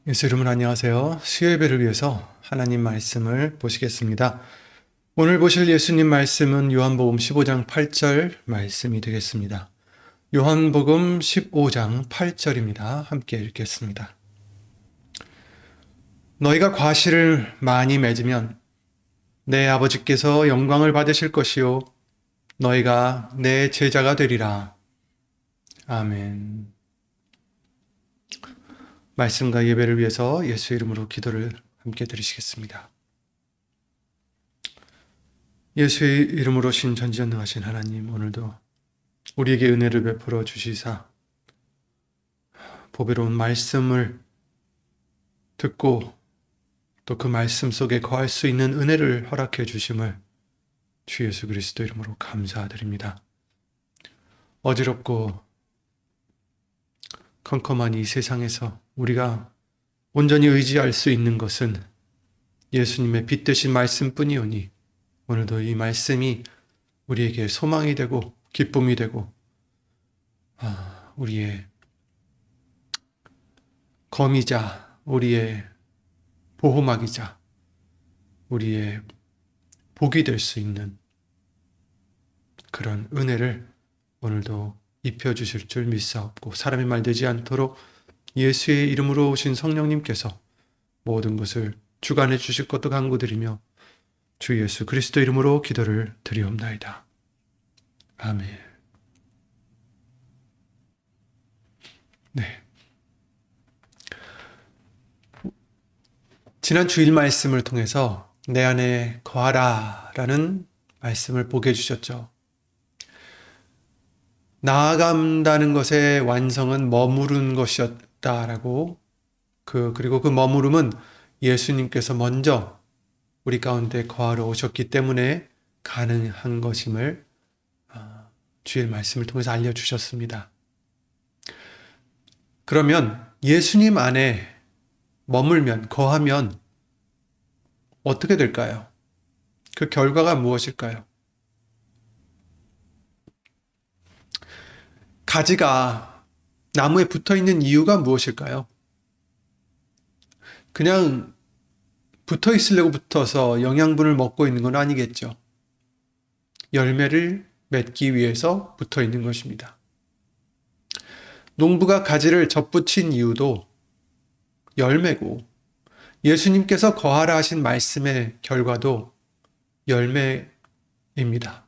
예수 이름으로 안녕하세요. 수요예배를 위해서 하나님 말씀을 보시겠습니다. 오늘 보실 예수님 말씀은 요한복음 15장 8절 말씀이 되겠습니다. 요한복음 15장 8절입니다. 함께 읽겠습니다. 너희가 과실을 많이 맺으면 내 아버지께서 영광을 받으실 것이요 너희가 내 제자가 되리라. 아멘. 말씀과 예배를 위해서 예수 이름으로 기도를 함께 드리시겠습니다. 예수의 이름으로 신 전지전능하신 하나님, 오늘도 우리에게 은혜를 베풀어 주시사 보배로운 말씀을 듣고 또 그 말씀 속에 거할 수 있는 은혜를 허락해 주심을 주 예수 그리스도 이름으로 감사드립니다. 어지럽고 컴컴한 이 세상에서 우리가 온전히 의지할 수 있는 것은 예수님의 빛되신 말씀뿐이오니 오늘도 이 말씀이 우리에게 소망이 되고 기쁨이 되고 우리의 검이자 우리의 보호막이자 우리의 복이 될 수 있는 그런 은혜를 오늘도 입혀주실 줄 믿사옵고 사람의 말 되지 않도록 예수의 이름으로 오신 성령님께서 모든 것을 주관해 주실 것도 간구드리며 주 예수 그리스도 이름으로 기도를 드리옵나이다. 아멘. 네. 지난 주일 말씀을 통해서 내 안에 거하라 라는 말씀을 보게 해주셨죠. 나아간다는 것의 완성은 머무른 것이었다라고 그리고 그 머무름은 예수님께서 먼저 우리 가운데 거하러 오셨기 때문에 가능한 것임을 주일 말씀을 통해서 알려주셨습니다. 그러면 예수님 안에 머물면 거하면 어떻게 될까요? 그 결과가 무엇일까요? 가지가 나무에 붙어있는 이유가 무엇일까요? 그냥 붙어있으려고 붙어서 영양분을 먹고 있는 건 아니겠죠. 열매를 맺기 위해서 붙어있는 것입니다. 농부가 가지를 접붙인 이유도 열매고 예수님께서 거하라 하신 말씀의 결과도 열매입니다.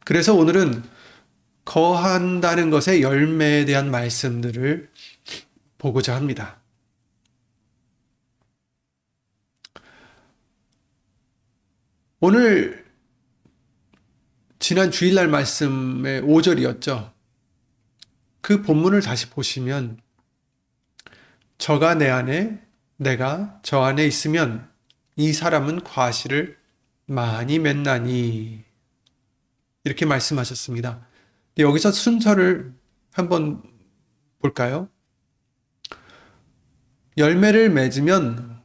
그래서 오늘은 거한다는 것의 열매에 대한 말씀들을 보고자 합니다. 오늘 지난 주일날 말씀의 5절이었죠. 그 본문을 다시 보시면 저가 내 안에 내가 저 안에 있으면 이 사람은 과실을 많이 맺나니 이렇게 말씀하셨습니다. 여기서 순서를 한번 볼까요? 열매를 맺으면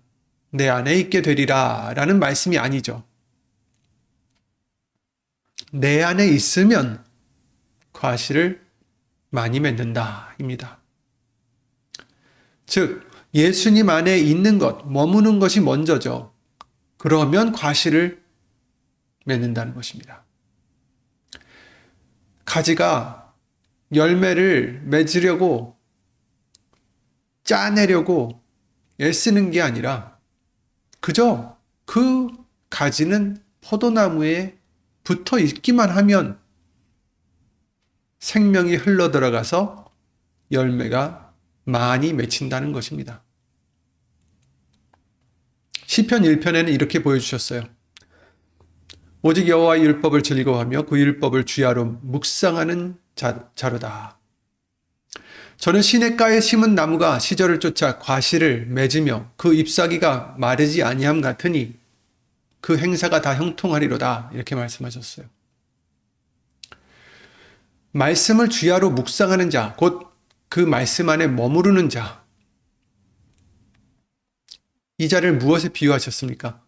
내 안에 있게 되리라 라는 말씀이 아니죠. 내 안에 있으면 과실을 많이 맺는다 입니다. 즉 예수님 안에 있는 것, 머무는 것이 먼저죠. 그러면 과실을 맺는다는 것입니다. 가지가 열매를 맺으려고 짜내려고 애쓰는 게 아니라 그저 그 가지는 포도나무에 붙어 있기만 하면 생명이 흘러들어가서 열매가 많이 맺힌다는 것입니다. 시편 1편에는 이렇게 보여주셨어요. 오직 여호와의 율법을 즐거워하며 그 율법을 주야로 묵상하는 자로다. 저는 시냇가에 심은 나무가 시절을 쫓아 과실을 맺으며 그 잎사귀가 마르지 아니함 같으니 그 행사가 다 형통하리로다. 이렇게 말씀하셨어요. 말씀을 주야로 묵상하는 자, 곧 그 말씀 안에 머무르는 자, 이 자를 무엇에 비유하셨습니까?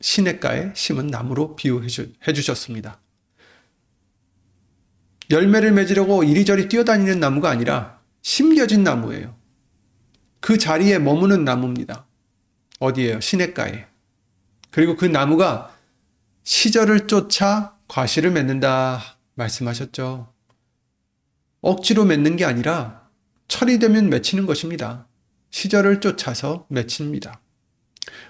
시냇가에 심은 나무로 비유해 주셨습니다. 열매를 맺으려고 이리저리 뛰어다니는 나무가 아니라 심겨진 나무예요. 그 자리에 머무는 나무입니다. 어디예요? 시냇가에. 그리고 그 나무가 시절을 쫓아 과실을 맺는다 말씀하셨죠. 억지로 맺는 게 아니라 철이 되면 맺히는 것입니다. 시절을 쫓아서 맺힙니다.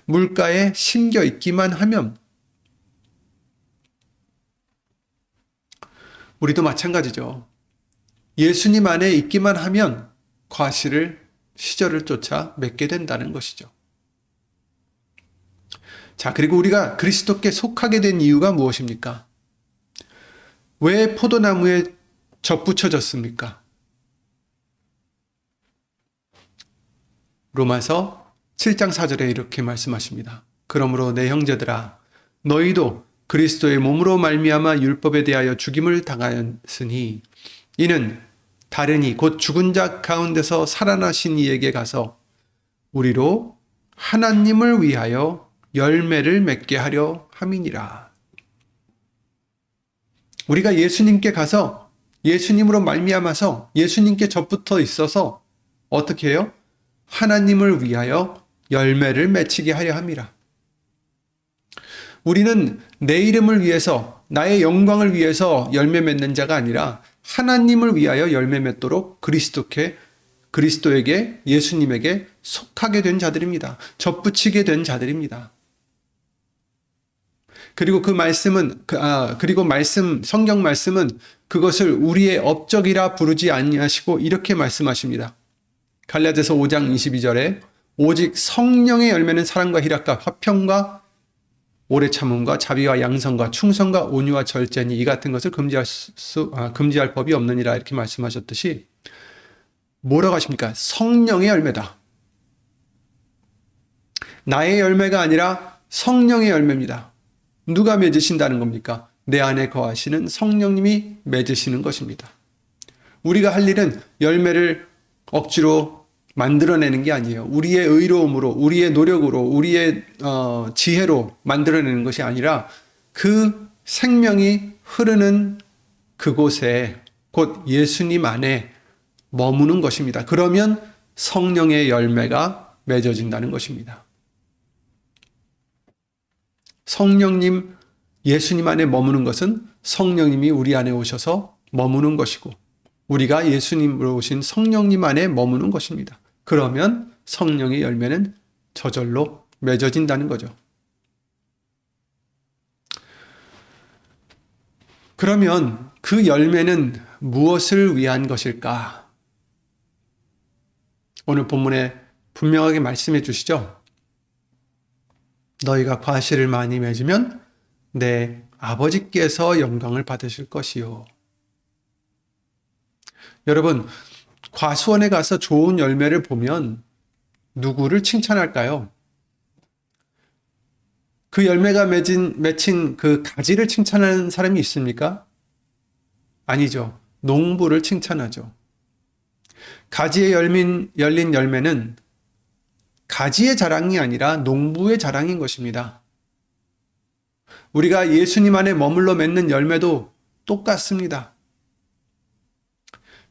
물가에 심겨 있기만 하면 우리도 마찬가지죠. 예수님 안에 있기만 하면 과실을 시절을 쫓아 맺게 된다는 것이죠. 자, 그리고 우리가 그리스도께 속하게 된 이유가 무엇입니까? 왜 포도나무에 접붙여졌습니까? 로마서 7장 4절에 이렇게 말씀하십니다. 그러므로 내 형제들아 너희도 그리스도의 몸으로 말미암아 율법에 대하여 죽임을 당하였으니 이는 다른 곧 죽은 자 가운데서 살아나신 이에게 가서 우리로 하나님을 위하여 열매를 맺게 하려 함이니라. 우리가 예수님께 가서 예수님으로 말미암아서 예수님께 접붙어 있어서 어떻게 해요? 하나님을 위하여 열매를 맺히게 하려 함이라. 우리는 내 이름을 위해서 나의 영광을 위해서 열매 맺는 자가 아니라 하나님을 위하여 열매 맺도록 그리스도에게 예수님에게 속하게 된 자들입니다. 접붙이게 된 자들입니다. 그리고 성경 말씀은 그것을 우리의 업적이라 부르지 아니하시고 이렇게 말씀하십니다. 갈라디아서 5장 22절에 오직 성령의 열매는 사랑과 희락과 화평과 오래 참음과 자비와 양성과 충성과 온유와 절제니 이 같은 것을 금지할 법이 없느니라 이렇게 말씀하셨듯이 뭐라고 하십니까? 성령의 열매다. 나의 열매가 아니라 성령의 열매입니다. 누가 맺으신다는 겁니까? 내 안에 거하시는 성령님이 맺으시는 것입니다. 우리가 할 일은 열매를 억지로 만들어내는 게 아니에요. 우리의 의로움으로, 우리의 노력으로, 우리의 지혜로 만들어내는 것이 아니라 그 생명이 흐르는 그곳에 곧 예수님 안에 머무는 것입니다. 그러면 성령의 열매가 맺어진다는 것입니다. 성령님, 예수님 안에 머무는 것은 성령님이 우리 안에 오셔서 머무는 것이고 우리가 예수님으로 오신 성령님 안에 머무는 것입니다. 그러면 성령의 열매는 저절로 맺어진다는 거죠. 그러면 그 열매는 무엇을 위한 것일까? 오늘 본문에 분명하게 말씀해 주시죠. 너희가 과실을 많이 맺으면 내 아버지께서 영광을 받으실 것이요. 여러분, 과수원에 가서 좋은 열매를 보면 누구를 칭찬할까요? 그 열매가 맺힌 그 가지를 칭찬하는 사람이 있습니까? 아니죠. 농부를 칭찬하죠. 가지에 열린 열매는 가지의 자랑이 아니라 농부의 자랑인 것입니다. 우리가 예수님 안에 머물러 맺는 열매도 똑같습니다.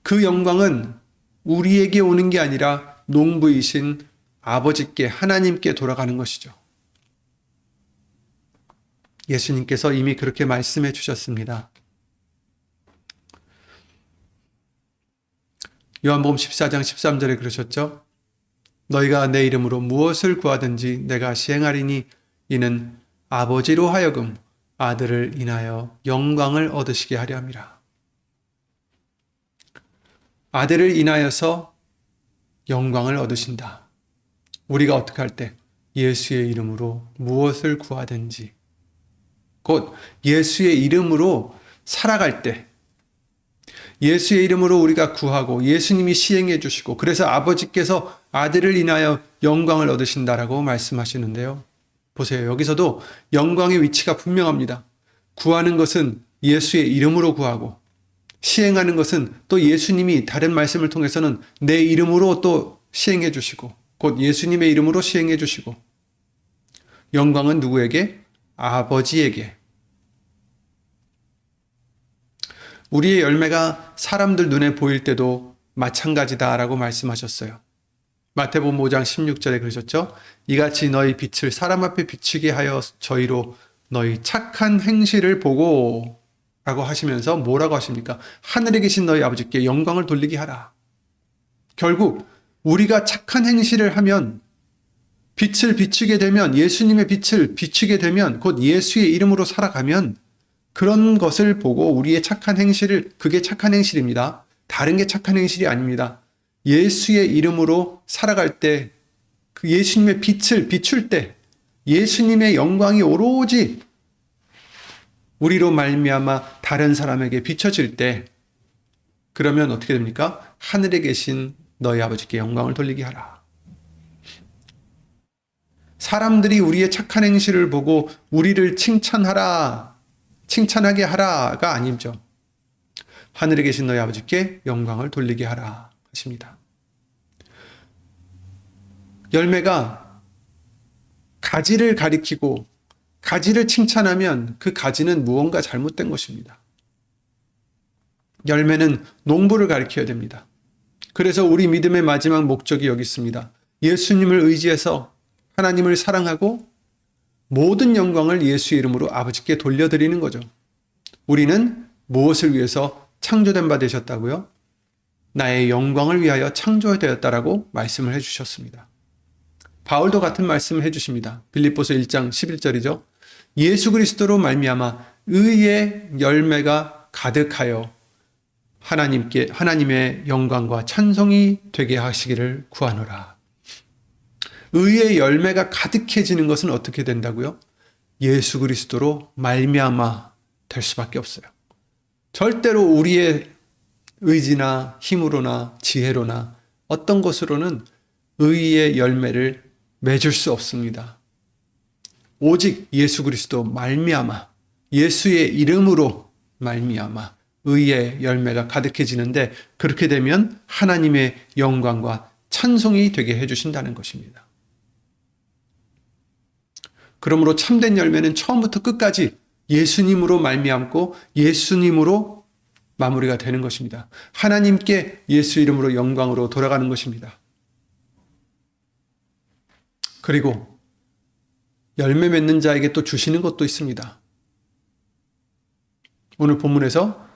그 영광은 우리에게 오는 게 아니라 농부이신 아버지께 하나님께 돌아가는 것이죠. 예수님께서 이미 그렇게 말씀해 주셨습니다. 요한복음 14장 13절에 그러셨죠. 너희가 내 이름으로 무엇을 구하든지 내가 시행하리니 이는 아버지로 하여금 아들을 인하여 영광을 얻으시게 하려 함이라. 아들을 인하여서 영광을 얻으신다. 우리가 어떻게 할 때? 예수의 이름으로 무엇을 구하든지 곧 예수의 이름으로 살아갈 때 예수의 이름으로 우리가 구하고 예수님이 시행해 주시고 그래서 아버지께서 아들을 인하여 영광을 얻으신다라고 말씀하시는데요. 보세요. 여기서도 영광의 위치가 분명합니다. 구하는 것은 예수의 이름으로 구하고 시행하는 것은 또 예수님이 다른 말씀을 통해서는 내 이름으로 또 시행해 주시고 곧 예수님의 이름으로 시행해 주시고 영광은 누구에게? 아버지에게. 우리의 열매가 사람들 눈에 보일 때도 마찬가지다라고 말씀하셨어요. 마태복음 5장 16절에 그러셨죠? 이같이 너희 빛을 사람 앞에 비추게 하여 저희로 너희 착한 행실을 보고 라고 하시면서 뭐라고 하십니까? 하늘에 계신 너희 아버지께 영광을 돌리게 하라. 결국 우리가 착한 행실을 하면, 빛을 비추게 되면, 예수님의 빛을 비추게 되면, 곧 예수의 이름으로 살아가면 그런 것을 보고 우리의 착한 행실을, 그게 착한 행실입니다. 다른 게 착한 행실이 아닙니다. 예수의 이름으로 살아갈 때, 그 예수님의 빛을 비출 때, 예수님의 영광이 오로지 우리로 말미암아 다른 사람에게 비춰질 때, 그러면 어떻게 됩니까? 하늘에 계신 너희 아버지께 영광을 돌리게 하라. 사람들이 우리의 착한 행실을 보고 우리를 칭찬하게 하라가 아니죠. 하늘에 계신 너희 아버지께 영광을 돌리게 하라 하십니다. 열매가 가지를 가리키고 가지를 칭찬하면 그 가지는 무언가 잘못된 것입니다. 열매는 농부를 가리켜야 됩니다. 그래서 우리 믿음의 마지막 목적이 여기 있습니다. 예수님을 의지해서 하나님을 사랑하고 모든 영광을 예수의 이름으로 아버지께 돌려드리는 거죠. 우리는 무엇을 위해서 창조된 바 되셨다고요? 나의 영광을 위하여 창조되었다라고 말씀을 해주셨습니다. 바울도 같은 말씀을 해주십니다. 빌립보서 1장 11절이죠. 예수 그리스도로 말미암아 의의 열매가 가득하여 하나님의 영광과 찬송이 되게 하시기를 구하노라. 의의 열매가 가득해지는 것은 어떻게 된다고요? 예수 그리스도로 말미암아 될 수밖에 없어요. 절대로 우리의 의지나 힘으로나 지혜로나 어떤 것으로는 의의 열매를 맺을 수 없습니다. 오직 예수 그리스도 말미암아, 예수의 이름으로 말미암아 의의 열매가 가득해지는데, 그렇게 되면 하나님의 영광과 찬송이 되게 해주신다는 것입니다. 그러므로 참된 열매는 처음부터 끝까지 예수님으로 말미암고 예수님으로 마무리가 되는 것입니다. 하나님께 예수 이름으로 영광으로 돌아가는 것입니다. 그리고 열매 맺는 자에게 또 주시는 것도 있습니다. 오늘 본문에서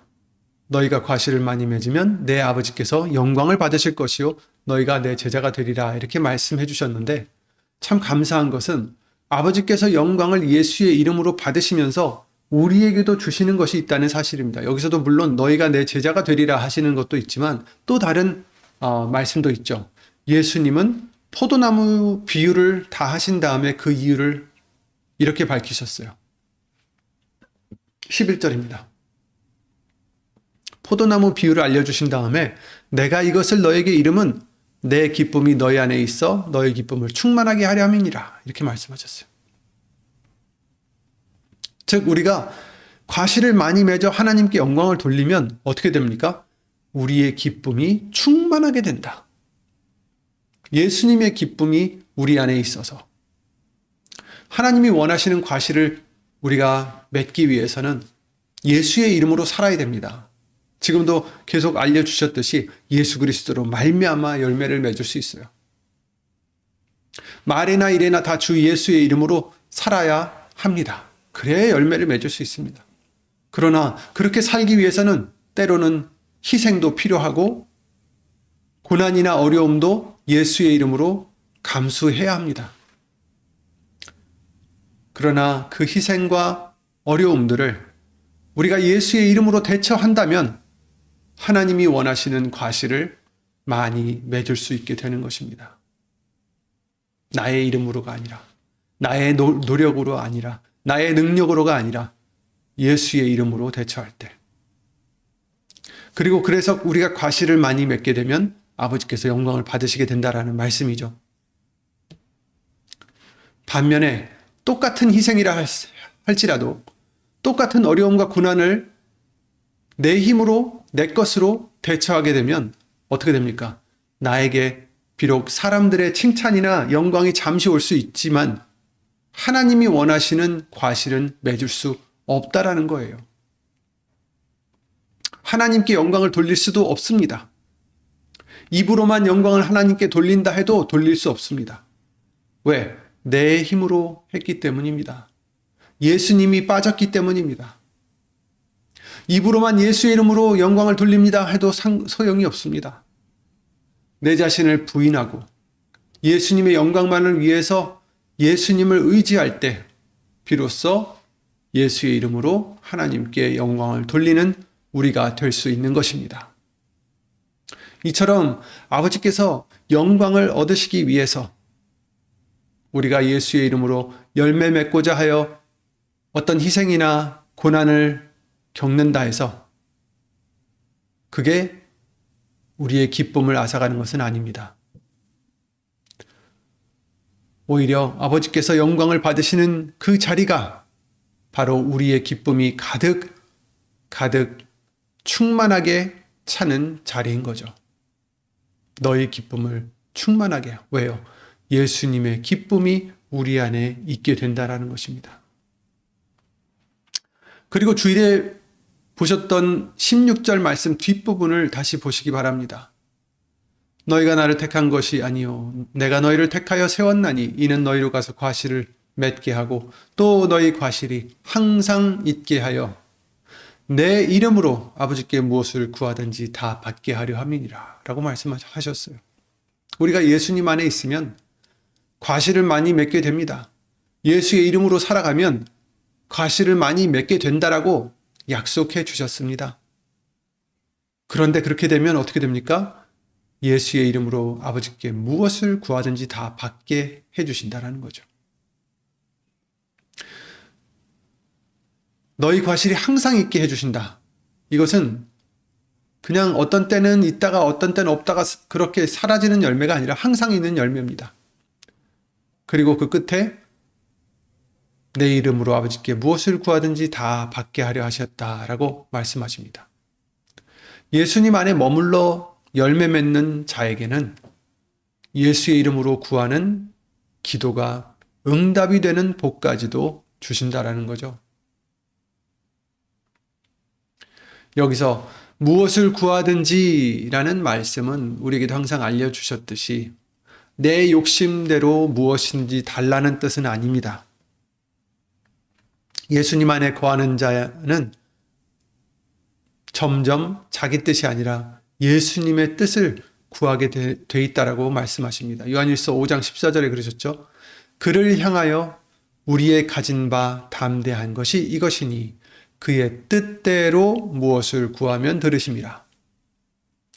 너희가 과실을 많이 맺으면 내 아버지께서 영광을 받으실 것이요 너희가 내 제자가 되리라, 이렇게 말씀해 주셨는데, 참 감사한 것은 아버지께서 영광을 예수의 이름으로 받으시면서 우리에게도 주시는 것이 있다는 사실입니다. 여기서도 물론 너희가 내 제자가 되리라 하시는 것도 있지만 또 다른 말씀도 있죠. 예수님은 포도나무 비유를 다 하신 다음에 그 이유를 이렇게 밝히셨어요. 11절입니다. 포도나무 비유를 알려주신 다음에 내가 이것을 너에게 이름은 내 기쁨이 너희 안에 있어 너의 기쁨을 충만하게 하려 함이니라, 이렇게 말씀하셨어요. 즉 우리가 과실을 많이 맺어 하나님께 영광을 돌리면 어떻게 됩니까? 우리의 기쁨이 충만하게 된다. 예수님의 기쁨이 우리 안에 있어서 하나님이 원하시는 과실을 우리가 맺기 위해서는 예수의 이름으로 살아야 됩니다. 지금도 계속 알려주셨듯이 예수 그리스도로 말미암아 열매를 맺을 수 있어요. 말이나 일이나 다 주 예수의 이름으로 살아야 합니다. 그래야 열매를 맺을 수 있습니다. 그러나 그렇게 살기 위해서는 때로는 희생도 필요하고 고난이나 어려움도 예수의 이름으로 감수해야 합니다. 그러나 그 희생과 어려움들을 우리가 예수의 이름으로 대처한다면 하나님이 원하시는 과실을 많이 맺을 수 있게 되는 것입니다. 나의 이름으로가 아니라, 나의 노력으로 아니라, 나의 능력으로가 아니라 예수의 이름으로 대처할 때. 그리고 그래서 우리가 과실을 많이 맺게 되면 아버지께서 영광을 받으시게 된다라는 말씀이죠. 반면에 똑같은 희생이라 할지라도 똑같은 어려움과 고난을 내 힘으로, 내 것으로 대처하게 되면 어떻게 됩니까? 나에게 비록 사람들의 칭찬이나 영광이 잠시 올 수 있지만 하나님이 원하시는 과실은 맺을 수 없다라는 거예요. 하나님께 영광을 돌릴 수도 없습니다. 입으로만 영광을 하나님께 돌린다 해도 돌릴 수 없습니다. 왜? 내 힘으로 했기 때문입니다. 예수님이 빠졌기 때문입니다. 입으로만 예수의 이름으로 영광을 돌립니다 해도 소용이 없습니다. 내 자신을 부인하고 예수님의 영광만을 위해서 예수님을 의지할 때 비로소 예수의 이름으로 하나님께 영광을 돌리는 우리가 될 수 있는 것입니다. 이처럼 아버지께서 영광을 얻으시기 위해서 우리가 예수의 이름으로 열매 맺고자 하여 어떤 희생이나 고난을 겪는다 해서 그게 우리의 기쁨을 앗아가는 것은 아닙니다. 오히려 아버지께서 영광을 받으시는 그 자리가 바로 우리의 기쁨이 가득 충만하게 차는 자리인 거죠. 너의 기쁨을 충만하게. 왜요? 예수님의 기쁨이 우리 안에 있게 된다라는 것입니다. 그리고 주일에 보셨던 16절 말씀 뒷부분을 다시 보시기 바랍니다. 너희가 나를 택한 것이 아니요 내가 너희를 택하여 세웠나니 이는 너희로 가서 과실을 맺게 하고 또 너희 과실이 항상 있게 하여 내 이름으로 아버지께 무엇을 구하든지 다 받게 하려 함이니라 라고 말씀하셨어요. 우리가 예수님 안에 있으면 과실을 많이 맺게 됩니다. 예수의 이름으로 살아가면 과실을 많이 맺게 된다라고 약속해 주셨습니다. 그런데 그렇게 되면 어떻게 됩니까? 예수의 이름으로 아버지께 무엇을 구하든지 다 받게 해 주신다라는 거죠. 너희 과실이 항상 있게 해 주신다. 이것은 그냥 어떤 때는 있다가 어떤 때는 없다가 그렇게 사라지는 열매가 아니라 항상 있는 열매입니다. 그리고 그 끝에 내 이름으로 아버지께 무엇을 구하든지 다 받게 하려 하셨다라고 말씀하십니다. 예수님 안에 머물러 열매 맺는 자에게는 예수의 이름으로 구하는 기도가 응답이 되는 복까지도 주신다라는 거죠. 여기서 무엇을 구하든지라는 말씀은 우리에게도 항상 알려주셨듯이 내 욕심대로 무엇인지 달라는 뜻은 아닙니다. 예수님 안에 거하는 자는 점점 자기 뜻이 아니라 예수님의 뜻을 구하게 돼 있다라고 말씀하십니다. 요한일서 5장 14절에 그러셨죠. 그를 향하여 우리의 가진 바 담대한 것이 이것이니 그의 뜻대로 무엇을 구하면 들으심이라.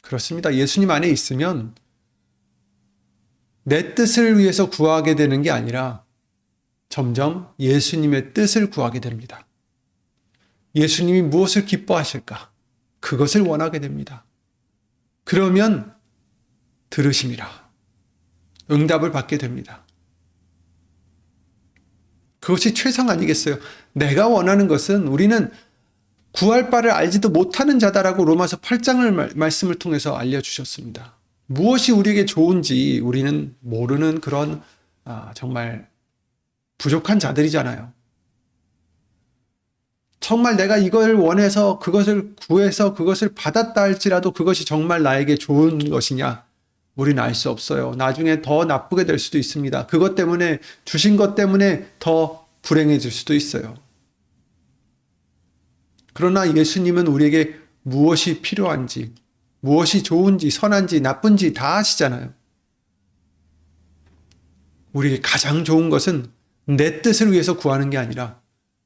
그렇습니다. 예수님 안에 있으면 내 뜻을 위해서 구하게 되는 게 아니라 점점 예수님의 뜻을 구하게 됩니다. 예수님이 무엇을 기뻐하실까? 그것을 원하게 됩니다. 그러면 들으심이라. 응답을 받게 됩니다. 그것이 최상 아니겠어요? 내가 원하는 것은 우리는 구할 바를 알지도 못하는 자다라고 로마서 8장을 말씀을 통해서 알려주셨습니다. 무엇이 우리에게 좋은지 우리는 모르는 그런 정말 부족한 자들이잖아요. 정말 내가 이걸 원해서 그것을 구해서 그것을 받았다 할지라도 그것이 정말 나에게 좋은 것이냐? 우리는 알 수 없어요. 나중에 더 나쁘게 될 수도 있습니다. 그것 때문에 주신 것 때문에 더 불행해질 수도 있어요. 그러나 예수님은 우리에게 무엇이 필요한지, 무엇이 좋은지, 선한지, 나쁜지 다 아시잖아요. 우리에게 가장 좋은 것은 내 뜻을 위해서 구하는 게 아니라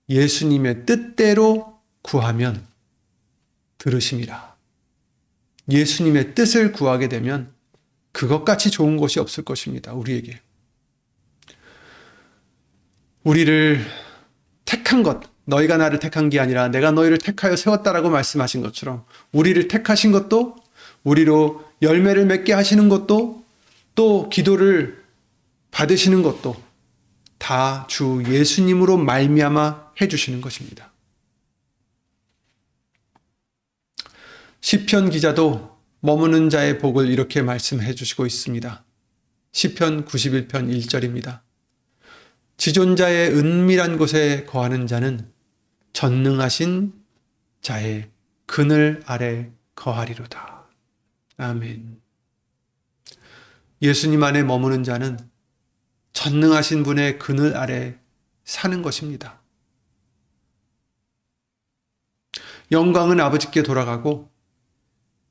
예수님의 뜻대로 구하면 들으심이라. 예수님의 뜻을 구하게 되면 그것같이 좋은 것이 없을 것입니다. 우리에게. 우리를 택한 것, 너희가 나를 택한 게 아니라 내가 너희를 택하여 세웠다라고 말씀하신 것처럼 우리를 택하신 것도 우리로 열매를 맺게 하시는 것도 또 기도를 받으시는 것도 다 주 예수님으로 말미암아 해주시는 것입니다. 시편 기자도 머무는 자의 복을 이렇게 말씀해 주시고 있습니다. 시편 91편 1절입니다. 지존자의 은밀한 곳에 거하는 자는 전능하신 자의 그늘 아래 거하리로다. 아멘. 예수님 안에 머무는 자는 전능하신 분의 그늘 아래 사는 것입니다. 영광은 아버지께 돌아가고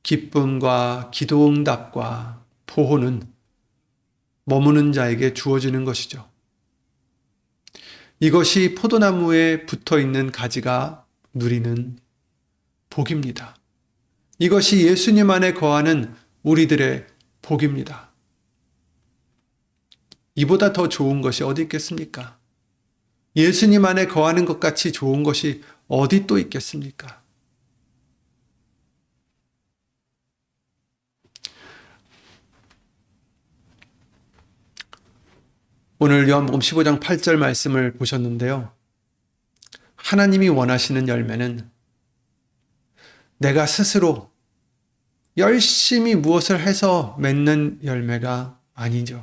기쁨과 기도응답과 보호는 머무는 자에게 주어지는 것이죠. 이것이 포도나무에 붙어 있는 가지가 누리는 복입니다. 이것이 예수님 안에 거하는 우리들의 복입니다. 이보다 더 좋은 것이 어디 있겠습니까? 예수님 안에 거하는 것 같이 좋은 것이 어디 또 있겠습니까? 오늘 요한복음 15장 8절 말씀을 보셨는데요. 하나님이 원하시는 열매는 내가 스스로 열심히 무엇을 해서 맺는 열매가 아니죠.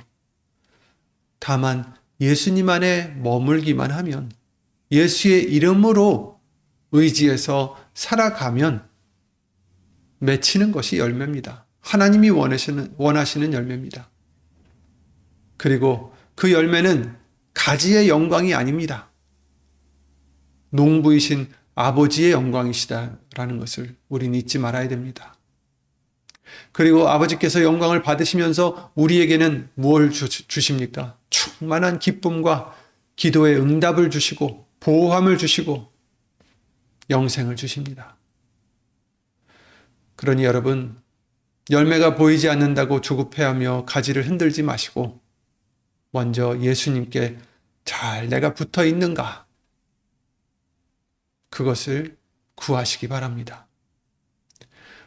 다만 예수님 안에 머물기만 하면, 예수의 이름으로 의지해서 살아가면 맺히는 것이 열매입니다. 하나님이 원하시는 열매입니다. 그리고 그 열매는 가지의 영광이 아닙니다. 농부이신 아버지의 영광이시다라는 것을 우리는 잊지 말아야 됩니다. 그리고 아버지께서 영광을 받으시면서 우리에게는 무엇을 주십니까? 충만한 기쁨과 기도의 응답을 주시고 보호함을 주시고 영생을 주십니다. 그러니 여러분, 열매가 보이지 않는다고 조급해하며 가지를 흔들지 마시고 먼저 예수님께 잘 내가 붙어 있는가? 그것을 구하시기 바랍니다.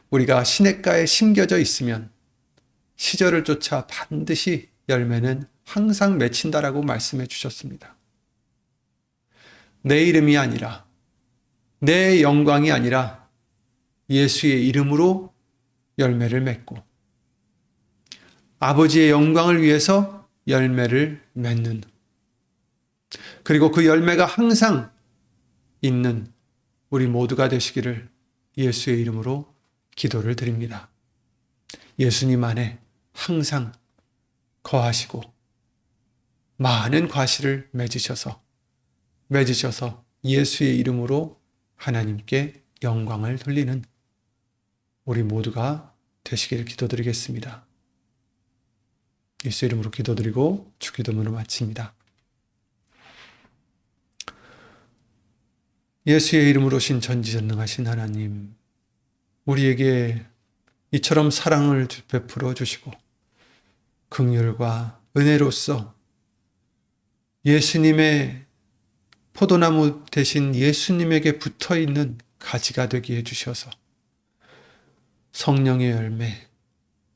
우리가 시냇가에 심겨져 있으면 시절을 쫓아 반드시 열매는 항상 맺힌다라고 말씀해 주셨습니다. 내 이름이 아니라, 내 영광이 아니라 예수의 이름으로 열매를 맺고 아버지의 영광을 위해서 열매를 맺는, 그리고 그 열매가 항상 있는 우리 모두가 되시기를 예수의 이름으로 기도를 드립니다. 예수님 안에 항상 거하시고 많은 과실을 맺으셔서 예수의 이름으로 하나님께 영광을 돌리는 우리 모두가 되시기를 기도드리겠습니다. 예수 이름으로 기도드리고 주기도문을 마칩니다. 예수의 이름으로 신 전지전능하신 하나님, 우리에게 이처럼 사랑을 베풀어 주시고 긍휼과 은혜로서 예수님의 포도나무 대신 예수님에게 붙어있는 가지가 되게 해주셔서 성령의 열매,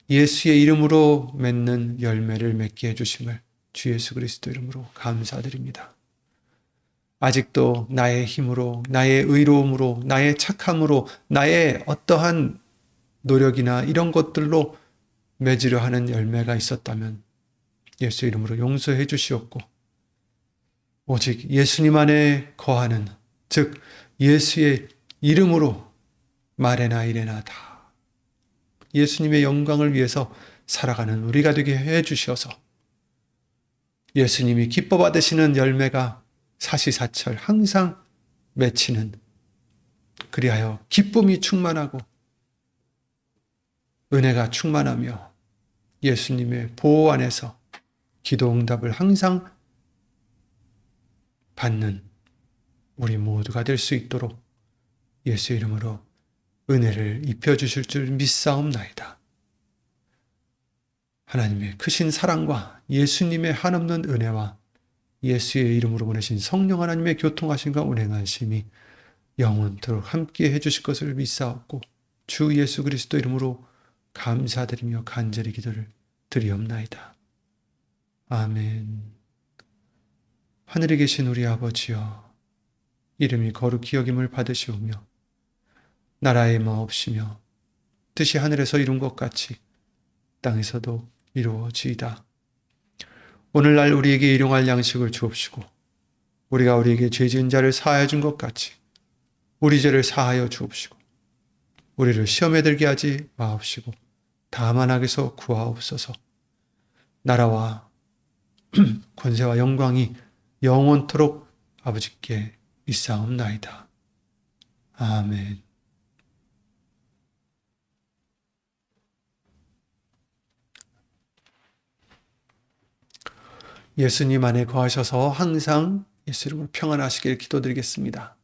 예수의 이름으로 맺는 열매를 맺게 해주심을 주 예수 그리스도 이름으로 감사드립니다. 아직도 나의 힘으로, 나의 의로움으로, 나의 착함으로, 나의 어떠한 노력이나 이런 것들로 맺으려 하는 열매가 있었다면 예수 이름으로 용서해 주시옵고, 오직 예수님 안에 거하는, 즉 예수의 이름으로 말에나 이래나 다 예수님의 영광을 위해서 살아가는 우리가 되게 해 주셔서 예수님이 기뻐 받으시는 열매가 사시사철 항상 맺히는, 그리하여 기쁨이 충만하고 은혜가 충만하며 예수님의 보호 안에서 기도 응답을 항상 받는 우리 모두가 될 수 있도록 예수 이름으로 은혜를 입혀주실 줄 믿사옵나이다. 하나님의 크신 사랑과 예수님의 한없는 은혜와 예수의 이름으로 보내신 성령 하나님의 교통하심과 운행하심이 영원토록 함께 해주실 것을 믿사옵고 주 예수 그리스도 이름으로 감사드리며 간절히 기도를 드리옵나이다. 아멘. 하늘에 계신 우리 아버지여, 이름이 거룩히 여김을 받으시오며 나라의 마옵시며 뜻이 하늘에서 이룬 것 같이 땅에서도 이루어지이다. 오늘날 우리에게 일용할 양식을 주옵시고 우리가 우리에게 죄 지은 자를 사하여 준 것 같이 우리 죄를 사하여 주옵시고 우리를 시험에 들게 하지 마옵시고 다만 악에서 구하옵소서. 나라와 권세와 영광이 영원토록 아버지께 있사옵나이다. 아멘. 예수님 안에 거하셔서 항상 예수 이름으로 평안하시길 기도드리겠습니다.